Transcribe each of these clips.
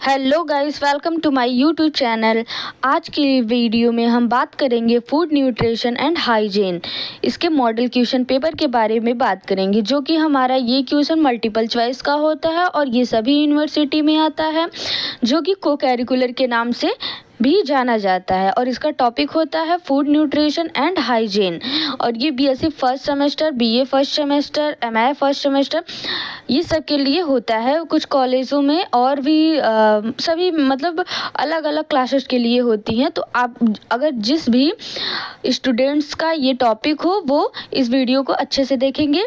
Hello guys, welcome to my YouTube channel. आज की video में हम बात करेंगे फूड न्यूट्रिशन एंड हाइजीन। इसके मॉडल क्वेश्चन पेपर के बारे में बात करेंगे, जो कि हमारा ये क्वेश्चन मल्टीपल चॉइस का होता है और ये सभी यूनिवर्सिटी में आता है, जो कि को करिकुलर के नाम से भी जाना जाता है। और इसका टॉपिक होता है फूड न्यूट्रिशन एंड हाइजीन। और ये BSc first semester, BA first semester, MA first semester, ये सब के लिए होता है। कुछ कॉलेजों में और भी सभी मतलब अलग अलग क्लासेस के लिए होती हैं। तो आप अगर जिस भी स्टूडेंट्स का ये टॉपिक हो वो इस वीडियो को अच्छे से देखेंगे।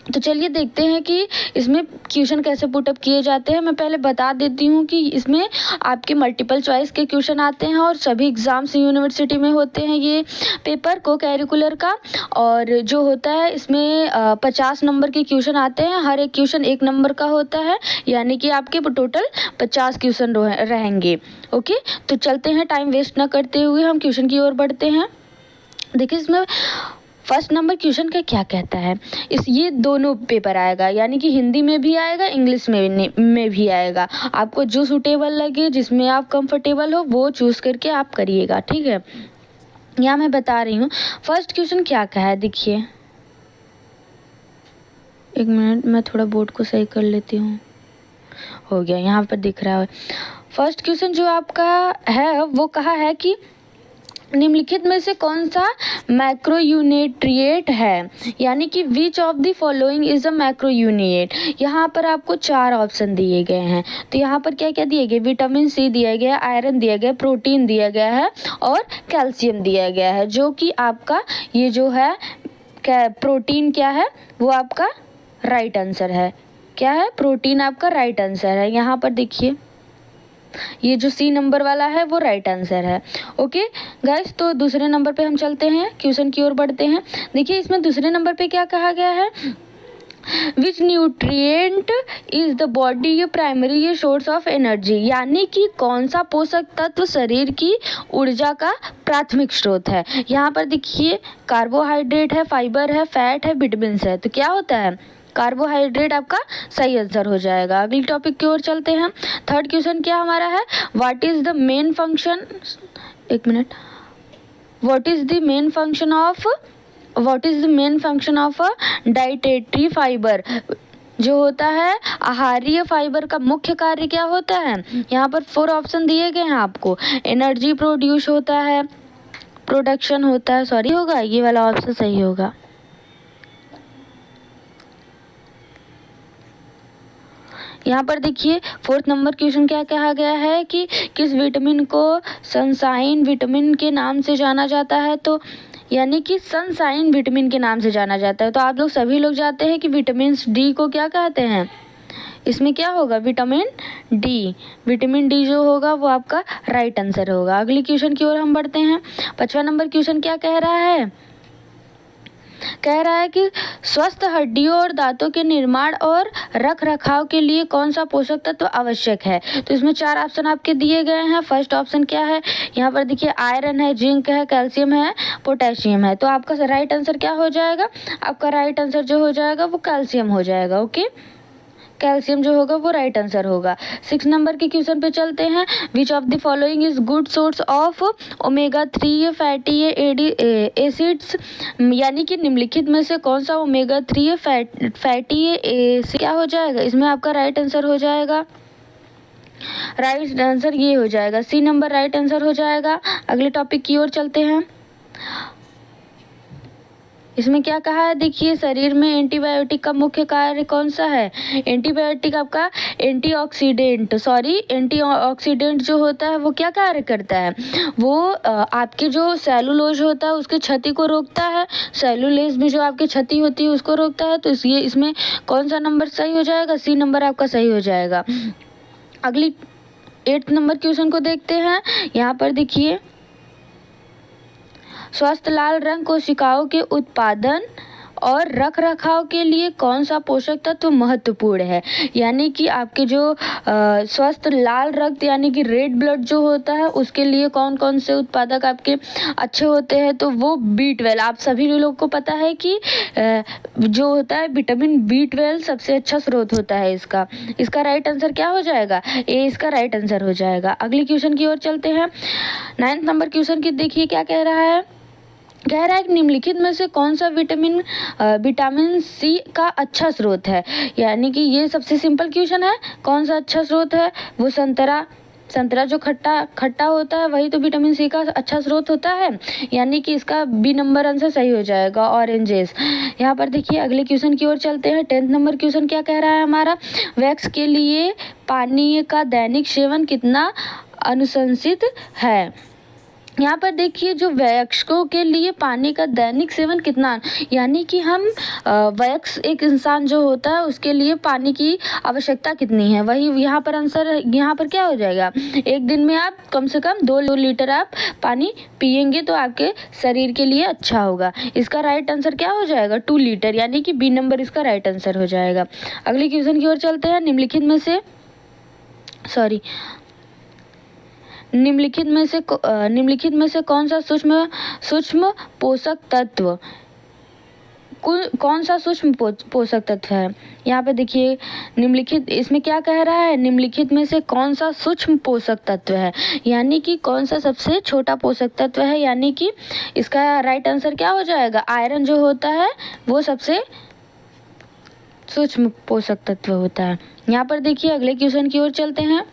तो चलिए देखते हैं कि इसमें क्वेश्चन कैसे पुटअप किए जाते हैं। मैं पहले बता देती हूँ कि इसमें आपके मल्टीपल चॉइस के क्वेश्चन आते हैं और सभी एग्ज़ाम्स यूनिवर्सिटी में होते हैं ये पेपर को करिकुलर का। और जो होता है इसमें 50 नंबर के क्वेश्चन आते हैं। हर एक क्वेश्चन 1 नंबर का होता है, यानी कि आपके टोटल 50 क्वेश्चन रहेंगे। ओके, तो चलते हैं, टाइम वेस्ट ना करते हुए हम क्वेश्चन की ओर बढ़ते हैं। देखिए इसमें फर्स्ट नंबर क्वेश्चन का क्या कहता है। ये दोनों पेपर आएगा, यानी कि हिंदी में भी आएगा, इंग्लिश में भी आएगा। आपको जो सूटेबल लगे, जिसमें आप कंफर्टेबल हो, वो चूज़ करके आप करिएगा, ठीक है। यहाँ मैं बता रही हूँ फर्स्ट क्वेश्चन क्या कहा है। देखिए एक मिनट, मैं थोड़ा बोर्ड को सही कर लेती हूँ। हो गया, यहाँ पर दिख रहा है। फर्स्ट क्वेश्चन जो आपका है वो कहा है कि निम्नलिखित में से कौन सा मैक्रोन्यूट्रिएंट है, यानी कि विच of the following is a macronutrient. यहाँ पर आपको 4 ऑप्शन दिए गए हैं। तो यहाँ पर क्या क्या दिए गए, विटामिन सी दिया गया है, आयरन दिया गया है, प्रोटीन दिया गया है और कैल्शियम दिया गया है। जो कि आपका ये जो है प्रोटीन क्या है, वो आपका राइट आंसर है। क्या है, प्रोटीन आपका राइट आंसर है। यहाँ पर देखिए ये जो सी नंबर वाला है वो राइट आंसर है। ओके गाइस, तो दूसरे नंबर पे हम चलते हैं, क्वेश्चन की ओर बढ़ते हैं। देखिए इसमें दूसरे नंबर पे क्या कहा गया है, विच nutrient is the body primary source of energy, यानी कि कौन सा पोषक तत्व शरीर की ऊर्जा का प्राथमिक स्रोत है। यहाँ पर देखिए कार्बोहाइड्रेट है, फाइबर है, फैट है, विटामिन है। तो क्या होता है, कार्बोहाइड्रेट आपका सही आंसर हो जाएगा। अगली टॉपिक की ओर चलते हैं। थर्ड क्वेश्चन क्या हमारा है, what is the main function, एक minute, what is the main function of dietary fibre. जो होता है आहारीय फाइबर का मुख्य कार्य क्या होता है। यहाँ पर 4 ऑप्शन दिए गए हैं आपको। एनर्जी प्रोड्यूस होता है, प्रोडक्शन होता है, सॉरी होगा ये वाला ऑप्शन सही होगा। यहाँ पर देखिए 4th नंबर क्वेश्चन क्या कहा गया है कि किस विटामिन को सनशाइन विटामिन के नाम से जाना जाता है। तो यानी कि सनशाइन विटामिन के नाम से जाना जाता है। तो आप लोग सभी लोग जानते हैं कि विटामिन डी को क्या कहते हैं। इसमें क्या होगा, विटामिन डी। विटामिन डी जो होगा वो आपका राइट आंसर होगा। अगली क्वेश्चन की ओर हम बढ़ते हैं। 5वां नंबर क्वेश्चन क्या कह रहा है, कह रहा है कि स्वस्थ हड्डियों और दांतों के निर्माण और रख रखाव के लिए कौन सा पोषक तत्व आवश्यक है। तो इसमें 4 ऑप्शन आपके दिए गए हैं। फर्स्ट ऑप्शन क्या है, यहाँ पर देखिए आयरन है, जिंक है, कैल्शियम है, पोटेशियम है। तो आपका राइट आंसर क्या हो जाएगा, आपका राइट आंसर जो हो जाएगा वो कैल्शियम हो जाएगा। ओके, कैल्शियम जो होगा वो राइट आंसर होगा। 6 नंबर के क्वेश्चन पे चलते हैं। विच of the following is good source of omega 3 fatty acids, यानी कि निम्नलिखित में से कौन सा ओमेगा 3 फैटी एसिड क्या हो जाएगा। इसमें आपका राइट आंसर हो जाएगा, राइट आंसर ये हो जाएगा, सी नंबर राइट आंसर हो जाएगा। अगले टॉपिक की ओर चलते हैं। इसमें क्या कहा है, देखिए शरीर में एंटीबायोटिक का मुख्य कार्य कौन सा है। एंटीबायोटिक आपका एंटीऑक्सीडेंट जो होता है वो क्या कार्य करता है, वो आपके जो सेलुलोज होता है उसकी क्षति को रोकता है। सेलुलोज में जो आपकी क्षति होती है उसको रोकता है। तो इसलिए इसमें कौन सा नंबर सही हो जाएगा, सी नंबर आपका सही हो जाएगा। अगली 8th नंबर क्वेश्चन को देखते हैं। यहाँ पर देखिए स्वस्थ लाल रंग कोशिकाओं के और रख रखाव के लिए कौन सा पोषक तत्व महत्वपूर्ण है। यानी कि आपके जो स्वस्थ लाल रक्त यानी कि रेड ब्लड जो होता है उसके लिए कौन कौन से उत्पादक आपके अच्छे होते हैं, तो वो B12। आप सभी लोगों को पता है कि जो होता है विटामिन B12 सबसे अच्छा स्रोत होता है इसका राइट आंसर क्या हो जाएगा, ए इसका राइट आंसर हो जाएगा। अगली क्वेश्चन की ओर चलते हैं। 9th नंबर क्वेश्चन की देखिए क्या कह रहा है। कह रहा है कि निम्नलिखित में से कौन सा विटामिन सी का अच्छा स्रोत है। यानी कि ये सबसे सिंपल क्वेश्चन है, कौन सा अच्छा स्रोत है, वो संतरा जो खट्टा होता है वही तो विटामिन सी का अच्छा स्रोत होता है। यानी कि इसका बी नंबर आंसर सही हो जाएगा, ऑरेंजेस। यहाँ पर देखिए अगले क्वेश्चन की ओर चलते हैं। 10th नंबर क्वेश्चन क्या कह रहा है हमारा, वैक्स के लिए पानी का दैनिक सेवन कितना अनुशंसित है। यहाँ पर देखिए जो वयस्कों के लिए पानी का दैनिक सेवन कितना, यानी कि हम वयस्क एक इंसान जो होता है उसके लिए पानी की आवश्यकता कितनी है, वही यहाँ पर आंसर यहाँ पर क्या हो जाएगा। एक दिन में आप कम से कम 2 लीटर आप पानी पिएंगे तो आपके शरीर के लिए अच्छा होगा। इसका राइट आंसर क्या हो जाएगा, 2 लीटर, यानी कि बी नंबर इसका राइट आंसर हो जाएगा। अगले क्वेश्चन की ओर चलते हैं। निम्नलिखित में से कौन सा सूक्ष्म पोषक तत्व कौन सा सूक्ष्म पोषक तत्व है। यहाँ पे देखिए निम्नलिखित इसमें क्या कह रहा है, निम्नलिखित में से कौन सा सूक्ष्म पोषक तत्व है, यानी कि कौन सा सबसे छोटा पोषक तत्व है। यानी कि इसका राइट आंसर क्या हो जाएगा, आयरन जो होता है वो सबसे सूक्ष्म पोषक तत्व होता है। यहाँ पर देखिए अगले क्वेश्चन की ओर चलते हैं।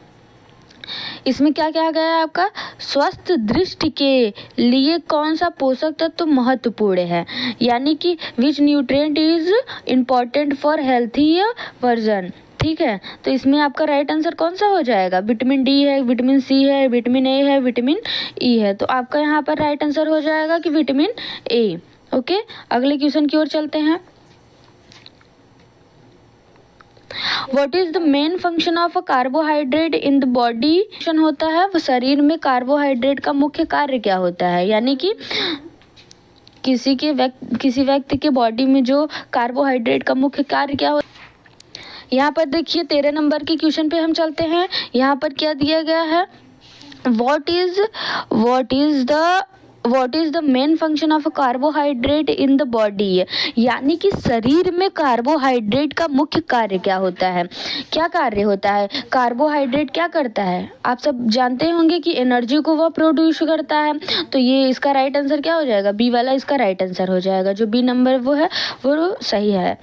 इसमें क्या क्या गया है आपका, स्वस्थ दृष्टि के लिए कौन सा पोषक तत्व महत्वपूर्ण है। यानी कि विच nutrient is important for healthy version. ठीक है, तो इसमें आपका राइट आंसर कौन सा हो जाएगा, विटामिन डी है, विटामिन सी है, विटामिन ए है, विटामिन ई है। तो आपका यहाँ पर राइट आंसर हो जाएगा कि विटामिन ए। ओके, अगले क्वेश्चन की ओर चलते हैं। What is the main function of a carbohydrate in the body? Function होता है वो शरीर में कार्बोहाइड्रेट का मुख्य कार्य क्या होता है। यानी कि किसी व्यक्ति के बॉडी में जो कार्बोहाइड्रेट का मुख्य कार्य क्या होता है। यहाँ पर देखिए 13 नंबर के क्वेश्चन पे हम चलते हैं। यहाँ पर क्या दिया गया है, what is the main function of a carbohydrate in the body। यानी कि शरीर में कार्बोहाइड्रेट का मुख्य कार्य क्या होता है, क्या कार्य होता है। कार्बोहाइड्रेट क्या करता है, आप सब जानते होंगे कि एनर्जी को वह प्रोड्यूस करता है। तो ये इसका राइट आंसर क्या हो जाएगा, बी वाला इसका राइट आंसर हो जाएगा। जो बी नंबर वो है वो सही है।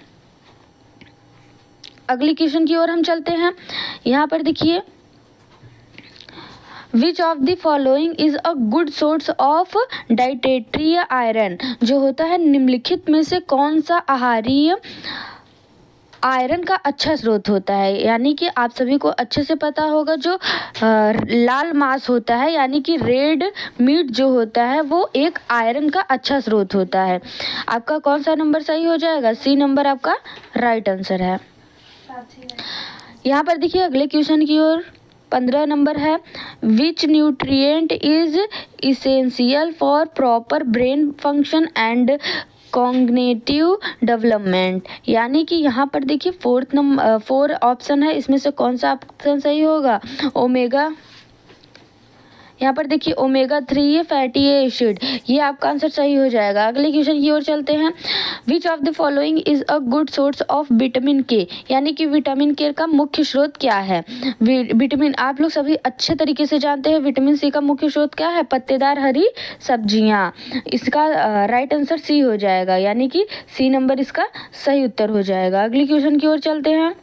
अगली क्वेश्चन की ओर हम चलते हैं। यहाँ पर देखिए which of the following is a good source of dietary iron. जो होता है निम्नलिखित में से कौन सा आहारीय आयरन का अच्छा स्रोत होता है। यानी कि आप सभी को अच्छे से पता होगा जो लाल मांस होता है यानी कि रेड मीट जो होता है वो एक आयरन का अच्छा स्रोत होता है। आपका कौन सा नंबर सही हो जाएगा, सी नंबर आपका राइट आंसर है। यहाँ पर देखिए अगले क्वेश्चन की ओर 15 नंबर है, विच nutrient is essential for proper brain function and cognitive development. यानी कि यहाँ पर देखिए 4 ऑप्शन है, इसमें से कौन सा ऑप्शन सही होगा, ओमेगा, यहाँ पर देखिए ओमेगा 3 फैटी एसिड, ये आपका आंसर सही हो जाएगा। अगले क्वेश्चन की ओर चलते हैं, विच of the following is a good source of vitamin के। यानी कि विटामिन के का मुख्य स्रोत क्या है। विटामिन आप लोग सभी अच्छे तरीके से जानते हैं विटामिन सी का मुख्य स्रोत क्या है, पत्तेदार हरी सब्जियां। इसका राइट आंसर सी हो जाएगा, यानी कि सी नंबर इसका सही उत्तर हो जाएगा। अगली क्वेश्चन की ओर चलते हैं।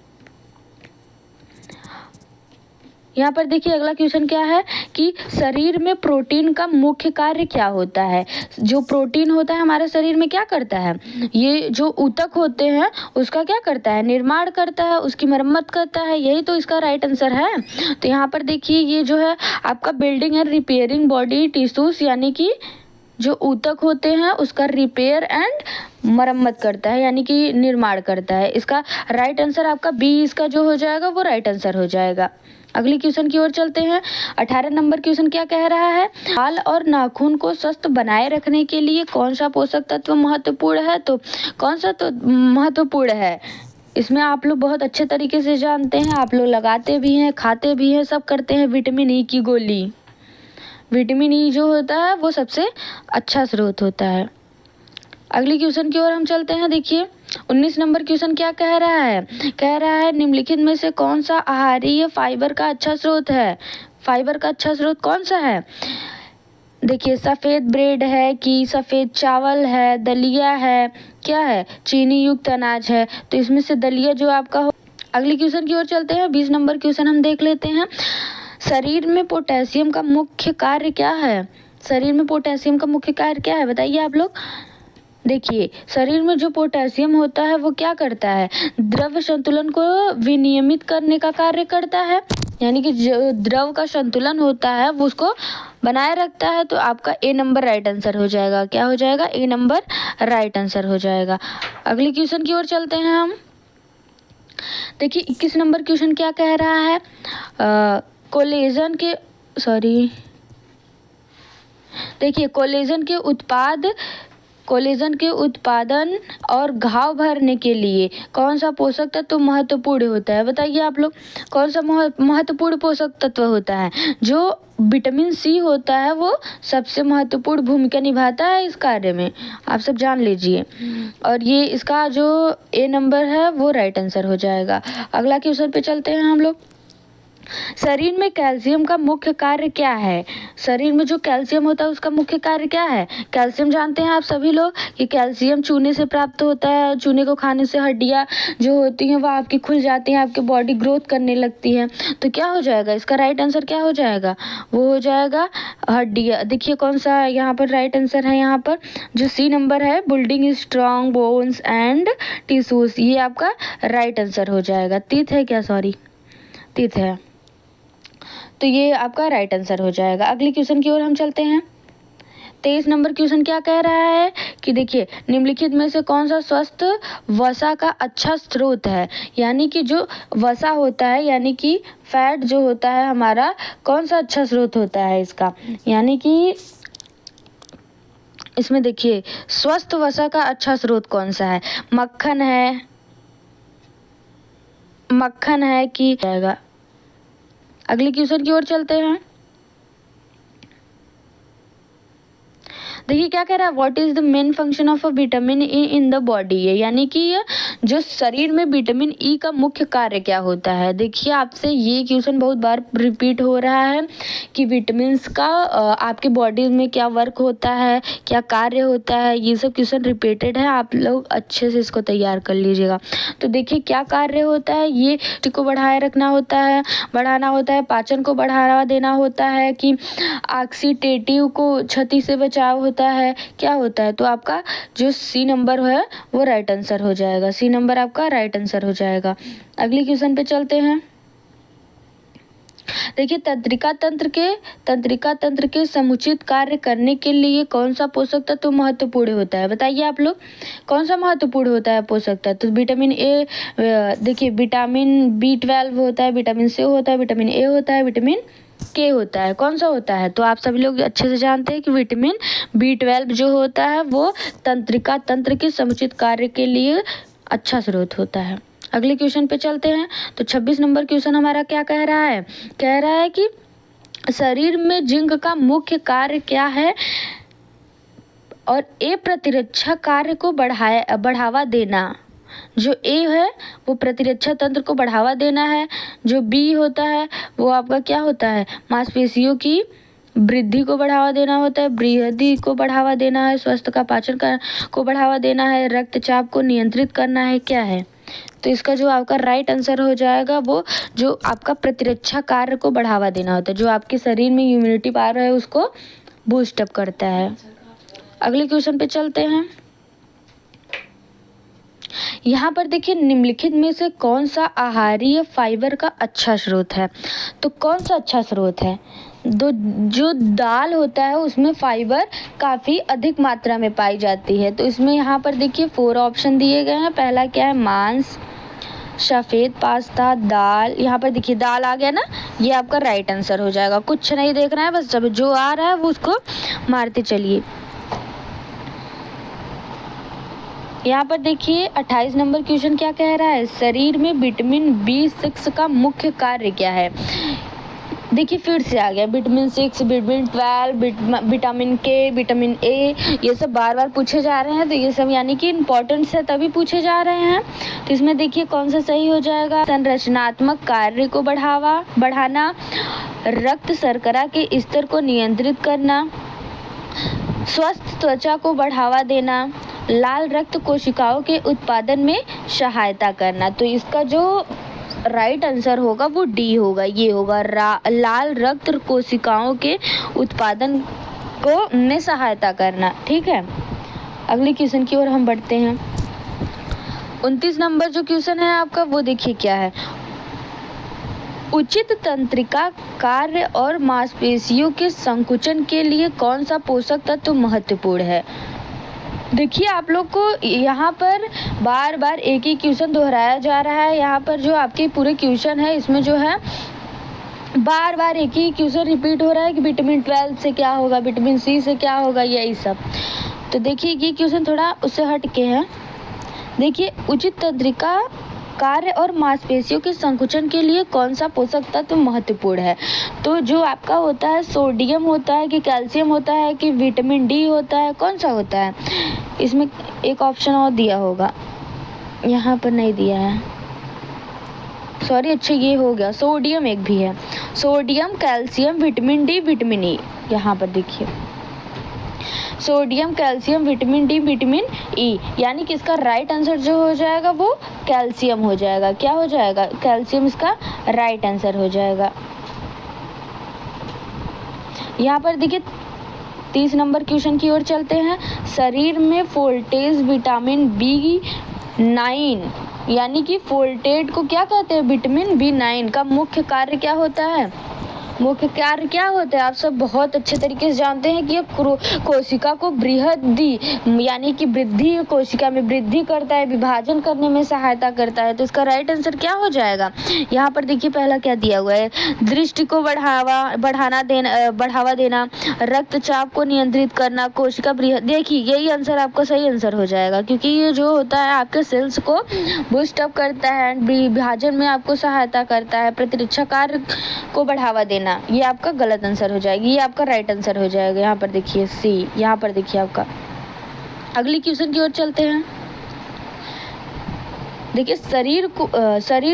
यहाँ पर देखिए अगला क्वेश्चन क्या है कि शरीर में प्रोटीन का मुख्य कार्य क्या होता है। जो प्रोटीन होता है हमारे शरीर में क्या करता है, ये जो ऊतक होते हैं उसका क्या करता है, निर्माण करता है, उसकी मरम्मत करता है, यही तो इसका राइट आंसर है। तो यहाँ पर देखिए ये जो है आपका building and repairing body tissues यानी कि जो ऊतक होते हैं उसका रिपेयर एंड मरम्मत करता है, यानी कि निर्माण करता है। इसका राइट आंसर आपका बी, इसका जो हो जाएगा वो राइट आंसर हो जाएगा। अगली क्वेश्चन की ओर चलते हैं। 18 नंबर क्वेश्चन क्या कह रहा है, बाल और नाखून को स्वस्थ बनाए रखने के लिए कौन सा पोषक तत्व महत्वपूर्ण है? तो कौन सा तो महत्वपूर्ण है? इसमें आप लोग बहुत अच्छे तरीके से जानते हैं, आप लोग लगाते भी हैं, खाते भी हैं, सब करते हैं। विटामिन ई की गोली, विटामिन ई जो होता है वो सबसे अच्छा स्रोत होता है। अगली क्वेश्चन की ओर हम चलते हैं। देखिए 19 नंबर क्वेश्चन क्या कह रहा है, कह रहा है निम्नलिखित में से कौन सा आहारीय फाइबर का अच्छा स्रोत है? फाइबर का अच्छा स्रोत कौन सा है? देखिए सफ़ेद ब्रेड है कि सफ़ेद चावल है, दलिया है, क्या है? चीनी युक्त अनाज है। तो इसमें से दलिया जो आपका हो। अगली क्वेश्चन की ओर चलते हैं। 20 नंबर क्वेश्चन हम देख लेते हैं। शरीर में पोटेशियम का मुख्य कार्य क्या है? शरीर में पोटेशियम का मुख्य कार्य क्या है, बताइए आप लोग। देखिए शरीर में जो पोटेशियम होता है वो क्या करता है? द्रव्य संतुलन को विनियमित करने का कार्य करता है, यानी कि जो द्रव का संतुलन होता है वो उसको बनाए रखता है। तो आपका ए नंबर राइट आंसर हो जाएगा। क्या हो जाएगा? ए नंबर राइट आंसर हो जाएगा। अगली क्वेश्चन की ओर चलते हैं हम। देखिए 21 नंबर क्वेश्चन क्या कह रहा है, कोलेजन के देखिए कोलेजन के उत्पादन और घाव भरने के लिए कौन सा पोषक तत्व महत्वपूर्ण होता है? बताइए आप लोग, कौन सा महत्वपूर्ण पोषक तत्व होता है? जो विटामिन सी होता है वो सबसे महत्वपूर्ण भूमिका निभाता है इस कार्य में, आप सब जान लीजिए। और ये इसका जो ए नंबर है वो राइट आंसर हो जाएगा। अगला क्वेश्चन पे चलते हैं हम लोग। शरीर में कैल्शियम का मुख्य कार्य क्या है? शरीर में जो कैल्शियम होता है उसका मुख्य कार्य क्या है? कैल्शियम जानते हैं आप सभी लोग कि कैल्शियम चूने से प्राप्त होता है। चूने को खाने से हड्डियां जो होती हैं वो आपकी खुल जाती हैं, आपकी बॉडी ग्रोथ करने लगती है। तो क्या हो जाएगा? इसका राइट आंसर क्या हो जाएगा? वो हो जाएगा हड्डियां। देखिए कौन सा यहाँ पर राइट आंसर है, यहाँ पर जो सी नंबर है, building strong bones and tissues, ये आपका राइट आंसर हो जाएगा। तीत है क्या? सॉरी, तीत है। तो ये आपका राइट आंसर हो जाएगा। अगली क्वेश्चन की ओर हम चलते हैं। 23 नंबर क्वेश्चन क्या कह रहा है कि देखिए निम्नलिखित में से कौन सा स्वस्थ वसा का अच्छा स्रोत है? यानी कि जो वसा होता है, यानी कि फैट जो होता है हमारा, कौन सा अच्छा स्रोत होता है इसका? यानी कि इसमें देखिए स्वस्थ वसा का अच्छा स्रोत कौन सा है? मक्खन है कि जाएगा। अगली क्वेश्चन की ओर चलते हैं। देखिए क्या कह रहा है, what is the main function of a vitamin E in the body, यानी कि जो शरीर में विटामिन ई का मुख्य कार्य क्या होता है? देखिए आपसे ये क्वेश्चन बहुत बार रिपीट हो रहा है कि विटामिन का आपके बॉडी में क्या वर्क होता है, क्या कार्य होता है, ये सब क्वेश्चन रिपीटेड है। आप लोग अच्छे से इसको तैयार कर लीजिएगा। तो देखिए क्या कार्य होता है, ये को बढ़ाए रखना होता है, बढ़ाना होता है, पाचन को बढ़ावा देना होता है, कि ऑक्सीडेटिव को क्षति से बचाव होता है, क्या होता है? तो आपका जो सी नंबर है वो राइट आंसर हो जाएगा। सी नंबर आपका राइट आंसर हो जाएगा। अगली क्वेश्चन पे चलते हैं। देखिए तंत्रिका तंत्र के समुचित कार्य करने के लिए कौन सा पोषक तत्व महत्वपूर्ण होता है? बताइए आप लोग, कौन सा महत्वपूर्ण होता है पोषक तत्व? तो विटामिन ए, देखिए विटामिन B12 होता है, विटामिन सी होता है, विटामिन ए होता है, विटामिन के होता है। कौन सा होता है? तो आप सभी लोग अच्छे से जानते हैं कि विटामिन B12 जो होता है वो तंत्रिका तंत्र के समुचित कार्य के लिए अच्छा स्रोत होता है। अगले क्वेश्चन पे चलते हैं। तो 26 नंबर क्वेश्चन हमारा क्या कह रहा है, कह रहा है कि शरीर में जिंक का मुख्य कार्य क्या है? और ए प्रतिरक्षा कार्य को बढ़ावा देना। जो ए है वो प्रतिरक्षा तंत्र को बढ़ावा देना है, जो बी होता है वो आपका क्या होता है, मांसपेशियों की वृद्धि को बढ़ावा देना होता है, वृद्धि को बढ़ावा देना है, स्वस्थ का पाचन को बढ़ावा देना है, रक्तचाप को नियंत्रित करना है, क्या है? तो इसका जो आपका राइट आंसर हो जाएगा वो जो आपका प्रतिरक्षा कार्य को बढ़ावा देना होता है, जो आपके शरीर में इम्यूनिटी पावर है उसको बूस्ट अप करता है। अगले क्वेश्चन पे चलते हैं। यहाँ पर देखिए निम्नलिखित में से कौन सा आहारीय फाइबर का अच्छा स्रोत है। तो कौन सा अच्छा स्रोत है? जो दाल होता है उसमें फाइबर काफ़ी अधिक मात्रा में पाई जाती है। तो इसमें यहाँ पर देखिए 4 ऑप्शन दिए गए हैं। पहला क्या है? मांस, सफ़ेद पास्ता, दाल। यहाँ पर देखिए दाल आ गया ना, ये आपका राइट आंसर हो जाएगा। कुछ नहीं देखना है, बस जब जो आ रहा है वो उसको मारते चलिए। यहाँ पर देखिए 28 नंबर क्वेश्चन क्या कह रहा है? शरीर में विटामिन B6 का मुख्य कार्य क्या है? देखिए फिर से आ गया vitamin 6, vitamin 12, vitamin K, vitamin A, ये सब बार बार पूछे जा रहे हैं। तो ये सब यानी कि इम्पोर्टेंट है तभी पूछे जा रहे हैं। तो इसमें देखिए कौन सा सही हो जाएगा? संरचनात्मक कार्य को बढ़ाना, रक्त शर्करा के स्तर को नियंत्रित करना, स्वस्थ त्वचा को बढ़ावा देना, लाल रक्त कोशिकाओं के उत्पादन में सहायता करना। तो इसका जो राइट आंसर होगा वो डी होगा, ये होगा लाल रक्त कोशिकाओं के उत्पादन को में सहायता करना। ठीक है, अगले क्वेश्चन की ओर हम बढ़ते हैं। 29 नंबर जो क्वेश्चन है आपका वो देखिए क्या है? उचित तंत्रिका कार्य और मांसपेशियों के संकुचन के लिए कौन सा पोषक तत्व महत्वपूर्ण है? देखिए आप लोग को यहाँ पर बार बार एक ही क्वेश्चन दोहराया जा रहा है। यहाँ पर जो आपके पूरे क्वेश्चन है इसमें जो है बार बार एक ही क्वेश्चन रिपीट हो रहा है कि विटामिन 12 से क्या होगा, विटामिन C से क्या होगा, यही सब। तो देखिए ये क्वेश्चन थोड़ा उससे हट के है। देखिए उचित तंत्रिका कार्य और मांसपेशियों के संकुचन के लिए कौन सा पोषक तत्व महत्वपूर्ण है? तो जो आपका होता है सोडियम होता है कि कैल्शियम होता है कि विटामिन D होता है, कौन सा होता है? इसमें एक ऑप्शन और दिया होगा, यहाँ पर नहीं दिया है, सॉरी। अच्छा ये हो गया, सोडियम एक भी है, sodium, calcium, vitamin D, vitamin E। यहाँ पर देखिए sodium, calcium, vitamin D, vitamin E, यानी कि इसका राइट आंसर जो हो जाएगा वो कैल्शियम हो जाएगा। क्या हो जाएगा? कैल्शियम इसका राइट आंसर हो जाएगा। यहाँ पर देखिए 30 नंबर क्वेश्चन की ओर चलते हैं। शरीर में फोल्टेज विटामिन B9 यानी कि फोल्टेट को क्या कहते हैं? विटामिन B9 का मुख्य कार्य क्या होता है? मुख्य कार्य क्या होता है? आप सब बहुत अच्छे तरीके से जानते हैं कि ये कोशिका को बृहद्धि यानी कि वृद्धि, कोशिका में वृद्धि करता है, विभाजन करने में सहायता करता है। तो इसका राइट आंसर क्या हो जाएगा? यहाँ पर देखिए पहला क्या दिया हुआ है? दृष्टि को बढ़ावा देना, रक्तचाप को नियंत्रित करना, कोशिका बृहद। देखिए यही आंसर आपका सही आंसर हो जाएगा, क्योंकि ये जो होता है आपके सेल्स को बूस्ट अप करता है, विभाजन में आपको सहायता करता है, प्रतिरक्षा कार्य को बढ़ावा देना। ये आपका गलत आंसर हो जाएगी, ये आपका राइट आंसर हो जाएगा। यहाँ पर देखिए C, यहाँ पर देखिए आपका। अगली क्वेश्चन की ओर चलते हैं। देखिए शरीर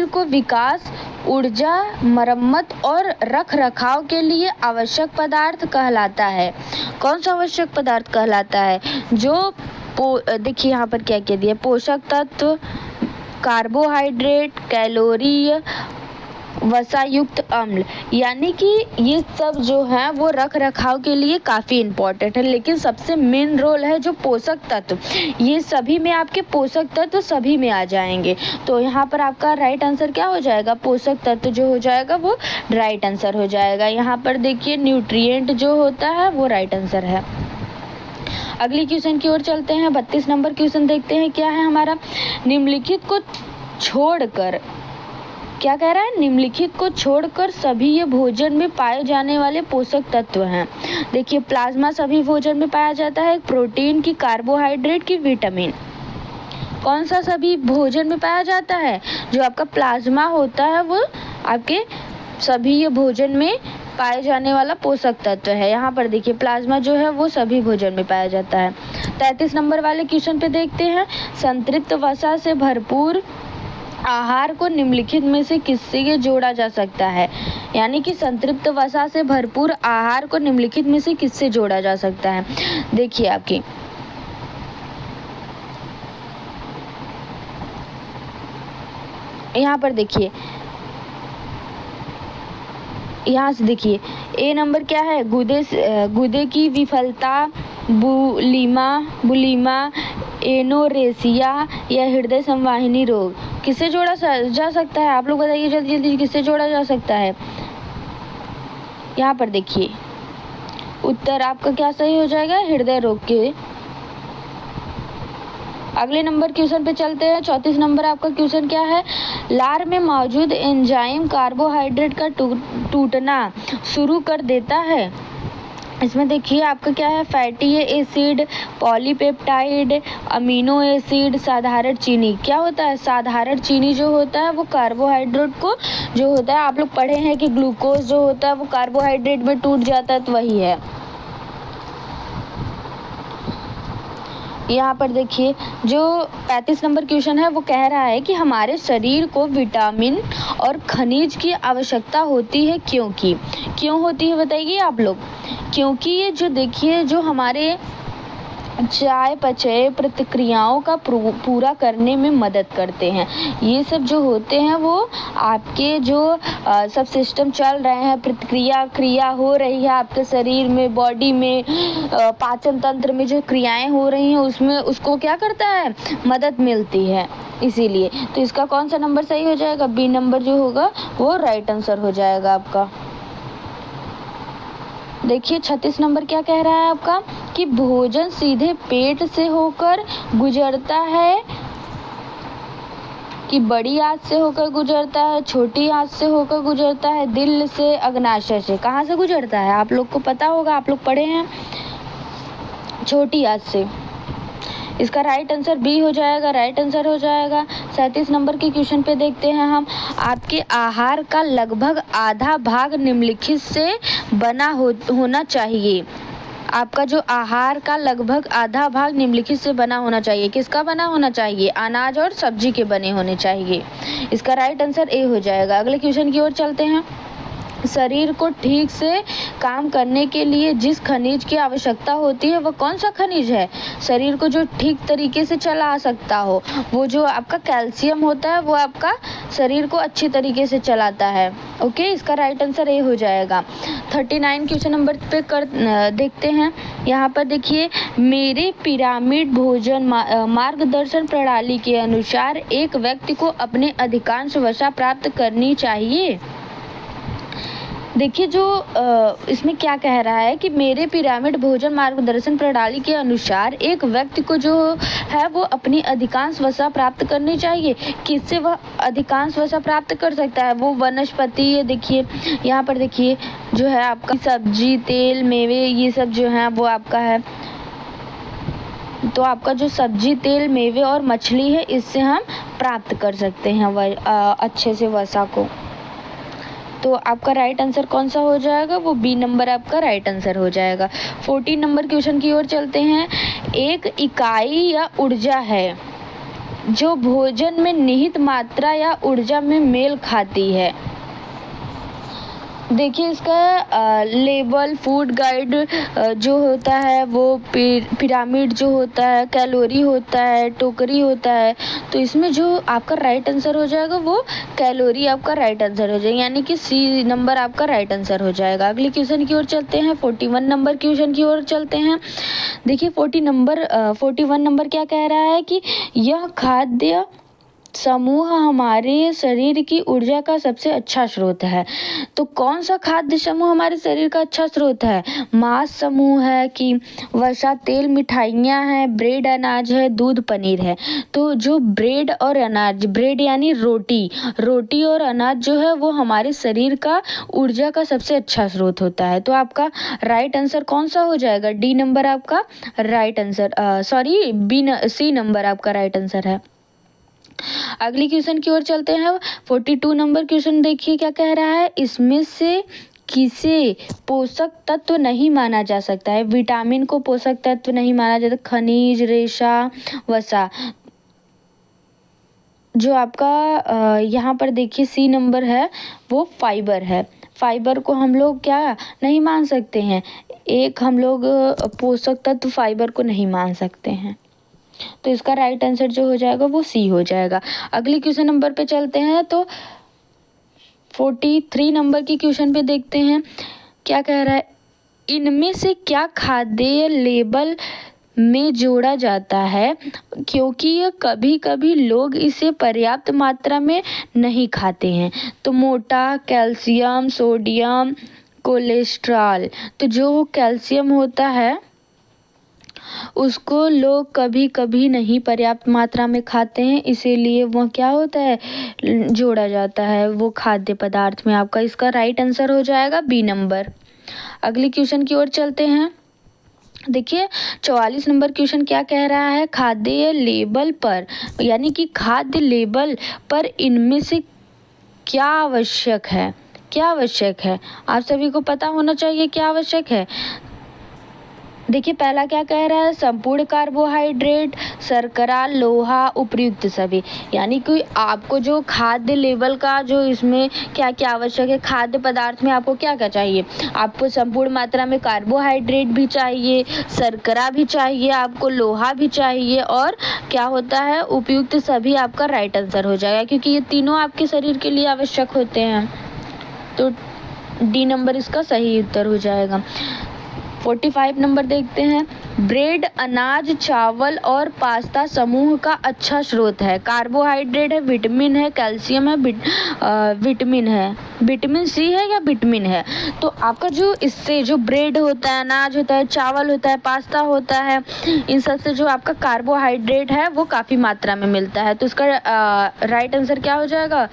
को विकास, ऊर्जा, मरम्मत और रख रखाव के लिए आवश्यक पदार्थ कहलाता है। कौन सा आवश्यक पदार्थ कहलाता है? जो देखिए यहाँ पर क्या क्या दिया? पोषक तत्व, कार्बोहाइड्रेट, कैलोरी, वसायुक्त अम्ल, यानी कि ये सब जो है वो रख रखाव के लिए काफ़ी इम्पोर्टेंट है। लेकिन सबसे मेन रोल है जो पोषक तत्व, ये सभी में आपके पोषक तत्व सभी में आ जाएंगे। तो यहाँ पर आपका राइट आंसर क्या हो जाएगा? पोषक तत्व जो हो जाएगा वो राइट आंसर हो जाएगा। यहाँ पर देखिए न्यूट्रिएंट जो होता है वो राइट आंसर है। अगली क्वेश्चन की ओर चलते हैं। 32 नंबर क्वेश्चन देखते हैं क्या है हमारा? निम्नलिखित को छोड़कर, क्या कह रहा है? निम्नलिखित को छोड़कर सभी ये भोजन में पाए जाने वाले पोषक तत्व हैं। देखिए प्लाज्मा सभी भोजन में पाया जाता है, प्रोटीन की, कार्बोहाइड्रेट की, विटामिन। कौन सा सभी भोजन में पाया जाता है? जो आपका प्लाज्मा होता है वो आपके सभी ये भोजन में पाए जाने वाला पोषक तत्व है। यहाँ पर देखिए प्लाज्मा जो है वो सभी भोजन में पाया जाता है। 33 नंबर वाले क्वेश्चन पे देखते हैं। संतृप्त वसा से भरपूर आहार को निम्नलिखित में से किससे जोड़ा जा सकता है? यानी कि संतृप्त वसा से भरपूर आहार को निम्नलिखित में से किससे जोड़ा जा सकता है? देखिए आपकी यहाँ पर देखिए, यहाँ से देखिए ए नंबर क्या है? गुदे की विफलता, बुलीमा, एनोरेसिया या हृदय संवाहिनी रोग किससे जोड़ा जा सकता है? आप लोग बताइए जल्दी जल्दी, किससे जोड़ा जा सकता है? यहाँ पर देखिए उत्तर आपका क्या सही हो जाएगा? हृदय रोग के। अगले नंबर क्वेश्चन पे चलते हैं। 34 नंबर आपका क्वेश्चन क्या है? लार में मौजूद एंजाइम कार्बोहाइड्रेट का टूटना शुरू कर देता है। इसमें देखिए आपका क्या है? Fatty acid, polypeptide, amino acid, साधारण चीनी। क्या होता है? साधारण चीनी जो होता है वो कार्बोहाइड्रेट को जो होता है, आप लोग पढ़े हैं कि ग्लूकोज जो होता है वो कार्बोहाइड्रेट में टूट जाता है, तो वही है। यहाँ पर देखिए जो 35 नंबर क्वेश्चन है वो कह रहा है कि हमारे शरीर को विटामिन और खनिज की आवश्यकता होती है, क्यों होती है बताइए आप लोग? क्योंकि ये जो देखिए जो हमारे चयापचय प्रतिक्रियाओं का पूरा करने में मदद करते हैं। ये सब जो होते हैं वो आपके जो सब सिस्टम चल रहे हैं, क्रिया हो रही है आपके शरीर में, बॉडी में, पाचन तंत्र में जो क्रियाएं हो रही हैं उसमें उसको क्या करता है? मदद मिलती है। इसीलिए तो इसका कौन सा नंबर सही हो जाएगा? बी नंबर जो होगा वो राइट आंसर हो जाएगा आपका। देखिए 36 नंबर क्या कह रहा है आपका? कि भोजन सीधे पेट से होकर गुजरता है कि बड़ी आंत से होकर गुजरता है, छोटी आंत से होकर गुजरता है, दिल से, अग्नाशय से। कहाँ से गुजरता है? आप लोग को पता होगा, आप लोग पढ़े हैं। छोटी आंत से। इसका राइट आंसर बी हो जाएगा, राइट आंसर हो जाएगा। 37 नंबर के क्वेश्चन पे देखते हैं हम। आपके आहार का लगभग आधा भाग निम्नलिखित से बना होना चाहिए। आपका जो आहार का लगभग आधा भाग निम्नलिखित से बना होना चाहिए। किसका बना होना चाहिए? अनाज और सब्जी के बने होने चाहिए। इसका राइट आंसर ए हो जाएगा। अगले क्वेश्चन की ओर चलते हैं। शरीर को ठीक से काम करने के लिए जिस खनिज की आवश्यकता होती है वह कौन सा खनिज है? शरीर को जो ठीक तरीके से चला सकता हो, वो जो आपका कैल्शियम होता है वो आपका शरीर को अच्छी तरीके से चलाता है। ओके, इसका राइट आंसर ए हो जाएगा। 39 क्वेश्चन नंबर पे देखते हैं। यहाँ पर देखिए, मेरे पिरामिड भोजन मार्गदर्शन प्रणाली के अनुसार एक व्यक्ति को अपने अधिकांश वसा प्राप्त करनी चाहिए। देखिए जो इसमें क्या कह रहा है कि मेरे पिरामिड भोजन मार्गदर्शन प्रणाली के अनुसार एक व्यक्ति को जो है वो अपनी अधिकांश वसा प्राप्त करनी चाहिए। किससे वह अधिकांश वसा प्राप्त कर सकता है? वो वनस्पति, देखिए यहाँ पर देखिए जो है आपका सब्जी, तेल, मेवे, ये सब जो है वो आपका है। तो आपका जो सब्जी, तेल, मेवे और मछली है, इससे हम प्राप्त कर सकते हैं अच्छे से वसा को। तो आपका राइट आंसर कौन सा हो जाएगा? वो बी नंबर आपका राइट आंसर हो जाएगा। 14 नंबर क्वेश्चन की ओर चलते हैं। एक इकाई या ऊर्जा है जो भोजन में निहित मात्रा या ऊर्जा में मेल खाती है। देखिए इसका लेवल फूड गाइड जो होता है वो पिरामिड जो होता है, कैलोरी होता है, टोकरी होता है। तो इसमें जो आपका राइट आंसर हो जाएगा वो कैलोरी आपका राइट आंसर हो जाएगा, यानी कि सी नंबर आपका राइट आंसर हो जाएगा। अगले क्वेश्चन की ओर चलते हैं। 41 नंबर क्वेश्चन की ओर चलते हैं। देखिए 41 नंबर क्या कह रहा है कि यह खाद्य समूह हमारे शरीर की ऊर्जा का सबसे अच्छा स्रोत है। तो कौन सा खाद्य समूह हमारे शरीर का अच्छा स्रोत है? मांस समूह है कि वसा, तेल, मिठाइयाँ हैं, ब्रेड, अनाज है, दूध, पनीर है। तो जो ब्रेड और अनाज, ब्रेड यानी रोटी और अनाज जो है वो हमारे शरीर का ऊर्जा का सबसे अच्छा स्रोत होता है। तो आपका राइट आंसर कौन सा हो जाएगा? डी नंबर आपका राइट आंसर, सी नंबर आपका राइट आंसर है। अगली क्वेश्चन की ओर चलते हैं। 42 नंबर क्वेश्चन देखिए क्या कह रहा है। इसमें से किसे पोषक तत्व नहीं माना जा सकता है? विटामिन को पोषक तत्व नहीं माना जाता। खनिज, रेशा, वसा। जो आपका यहाँ पर देखिए सी नंबर है वो फाइबर है। फाइबर को हम लोग क्या नहीं मान सकते हैं? एक हम लोग पोषक तत्व फाइबर को नहीं मान सकते हैं। तो इसका राइट आंसर जो हो जाएगा वो सी हो जाएगा। अगली क्वेश्चन नंबर पे चलते हैं। तो 43 नंबर की क्वेश्चन पे देखते हैं क्या कह रहा है। इनमें से क्या खाद्य लेबल में जोड़ा जाता है क्योंकि यह कभी कभी लोग इसे पर्याप्त मात्रा में नहीं खाते हैं। तो मोटा, कैल्शियम, सोडियम, कोलेस्ट्रॉल। तो जो कैल्शियम होता है उसको लोग कभी कभी नहीं पर्याप्त मात्रा में खाते हैं, इसीलिए वह क्या होता है, जोड़ा जाता है वो खाद्य पदार्थ में। आपका इसका राइट आंसर हो जाएगा बी नंबर। अगले क्वेश्चन की ओर चलते हैं। देखिए 44 नंबर क्वेश्चन क्या कह रहा है, खाद्य लेबल पर, यानी कि खाद्य लेबल पर इनमें से क्या आवश्यक है, क्या आवश्यक है। आप सभी को पता होना चाहिए क्या आवश्यक है। देखिए पहला क्या कह रहा है, संपूर्ण कार्बोहाइड्रेट, शर्करा, लोहा, उपयुक्त सभी। यानी कि आपको जो खाद्य लेवल का जो इसमें क्या क्या आवश्यक है, खाद्य पदार्थ में आपको क्या क्या चाहिए, आपको संपूर्ण मात्रा में कार्बोहाइड्रेट भी चाहिए, शर्करा भी चाहिए, आपको लोहा भी चाहिए, और क्या होता है, उपयुक्त सभी आपका राइट आंसर हो जाएगा, क्योंकि ये तीनों आपके शरीर के लिए आवश्यक होते हैं। तो डी नंबर इसका सही उत्तर हो जाएगा। 45 नंबर देखते हैं। ब्रेड अनाज, चावल और पास्ता समूह का अच्छा स्रोत है। कार्बोहाइड्रेट है, विटामिन है, कैल्शियम है, विटामिन है, विटामिन सी है या विटामिन है। तो आपका जो इससे जो ब्रेड होता है, अनाज होता है, चावल होता है, पास्ता होता है, इन सब से जो आपका कार्बोहाइड्रेट है वो काफ़ी मात्रा में मिलता है। तो इसका राइट आंसर क्या हो जाएगा,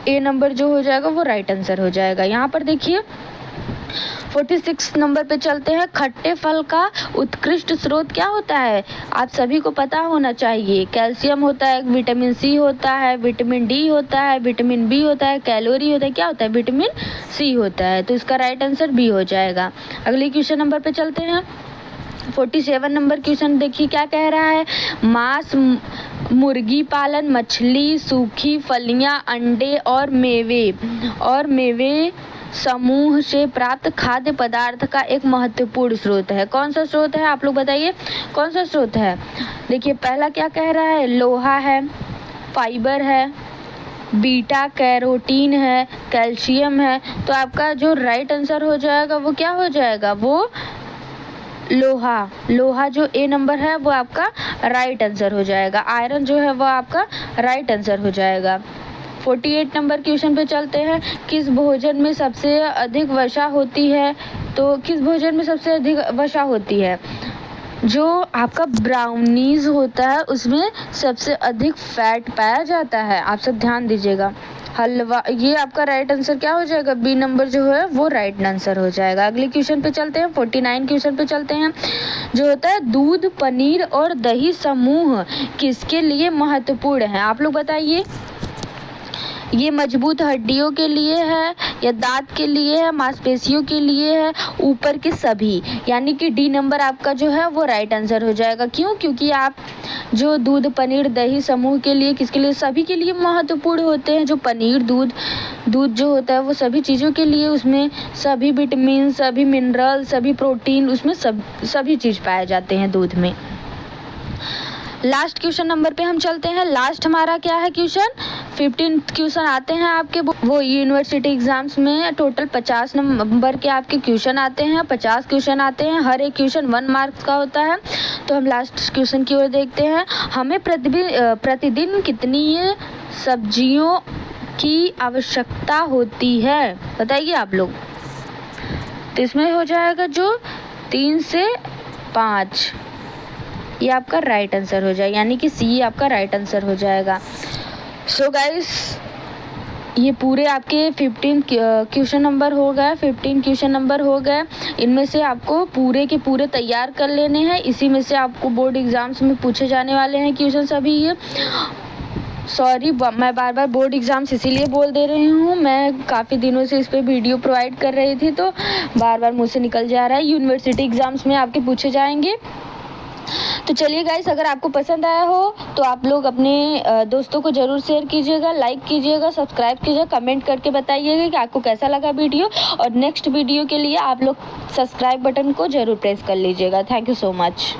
ए नंबर जो हो जाएगा वो राइट आंसर हो जाएगा। यहाँ पर देखिए 46 नंबर पे चलते हैं। खट्टे फल का उत्कृष्ट स्रोत क्या होता है, आप सभी को पता होना चाहिए। कैल्शियम होता है, विटामिन सी होता है, विटामिन डी होता है, विटामिन बी होता है, कैलोरी होता है, क्या होता है, विटामिन सी होता है। तो इसका राइट आंसर बी हो जाएगा। अगले क्वेश्चन नंबर पे चलते हैं। 47 नंबर क्वेश्चन देखिए क्या कह रहा है, मांस, मुर्गी पालन, मछली, सूखी फलियां, अंडे और मेवे समूह से प्राप्त खाद्य पदार्थ का एक महत्वपूर्ण स्रोत है। कौन सा स्रोत है, आप लोग बताइए कौन सा स्रोत है। देखिए पहला क्या कह रहा है, लोहा है, फाइबर है, बीटा कैरोटीन है, कैल्शियम है। तो आपका जो राइट आंसर हो जाएगा वो क्या हो जाएगा, वो लोहा जो ए नंबर है वो आपका राइट आंसर हो जाएगा। आयरन जो है वो आपका राइट आंसर हो जाएगा। 48 नंबर क्वेश्चन पे चलते हैं। किस भोजन में सबसे अधिक वसा होती है, तो किस भोजन में सबसे अधिक वसा होती है, जो आपका ब्राउनीज होता है उसमें सबसे अधिक फैट पाया जाता है। आप सब ध्यान दीजिएगा। हलवा, ये आपका राइट आंसर क्या हो जाएगा, बी नंबर जो है वो राइट आंसर हो जाएगा। अगले क्वेश्चन पे चलते हैं। 49 क्वेश्चन पे चलते हैं। जो होता है दूध, पनीर और दही समूह किसके लिए महत्वपूर्ण है, आप लोग बताइए। ये मजबूत हड्डियों के लिए है या दांत के लिए है, मांसपेशियों के लिए है, ऊपर के सभी। यानी कि डी नंबर आपका जो है वो राइट आंसर हो जाएगा। क्यों, क्योंकि आप जो दूध, पनीर, दही समूह के लिए, किसके लिए, सभी के लिए महत्वपूर्ण होते हैं। जो पनीर, दूध जो होता है वो सभी चीज़ों के लिए, उसमें सभी विटामिन, सभी मिनरल, सभी प्रोटीन, उसमें सभी चीज़ पाए जाते हैं दूध में। लास्ट क्वेश्चन नंबर पे हम चलते हैं। लास्ट हमारा क्या है क्वेश्चन, 15 क्वेश्चन आते हैं आपके, वो यूनिवर्सिटी एग्जाम्स में टोटल 50 नंबर के आपके क्वेश्चन आते हैं, 50 क्वेश्चन आते हैं, हर एक क्वेश्चन 1 मार्क्स का होता है। तो हम लास्ट क्वेश्चन की ओर देखते हैं। हमें प्रतिदिन कितनी सब्जियों की आवश्यकता होती है, बताइए आप लोग। तो इसमें हो जाएगा जो 3 से 5, ये आपका राइट आंसर हो जाएगा, यानी कि सी आपका राइट आंसर हो जाएगा। सो गाइस, ये पूरे आपके 15 क्वेश्चन नंबर हो गए, 15 क्वेश्चन नंबर हो गए। इनमें से आपको पूरे के पूरे तैयार कर लेने हैं। इसी में से आपको बोर्ड एग्जाम्स में पूछे जाने वाले हैं क्वेश्चन सभी। ये सॉरी, मैं बार बार बोर्ड एग्ज़ाम्स इसीलिए बोल दे रही हूँ, मैं काफ़ी दिनों से इस पर वीडियो प्रोवाइड कर रही थी तो बार बार मुझसे निकल जा रहा है। यूनिवर्सिटी एग्ज़ाम्स में आपके पूछे जाएंगे। तो चलिए गाइस, अगर आपको पसंद आया हो तो आप लोग अपने दोस्तों को ज़रूर शेयर कीजिएगा, लाइक कीजिएगा, सब्सक्राइब कीजिएगा, कमेंट करके बताइएगा कि आपको कैसा लगा वीडियो। और नेक्स्ट वीडियो के लिए आप लोग सब्सक्राइब बटन को ज़रूर प्रेस कर लीजिएगा। Thank you so much.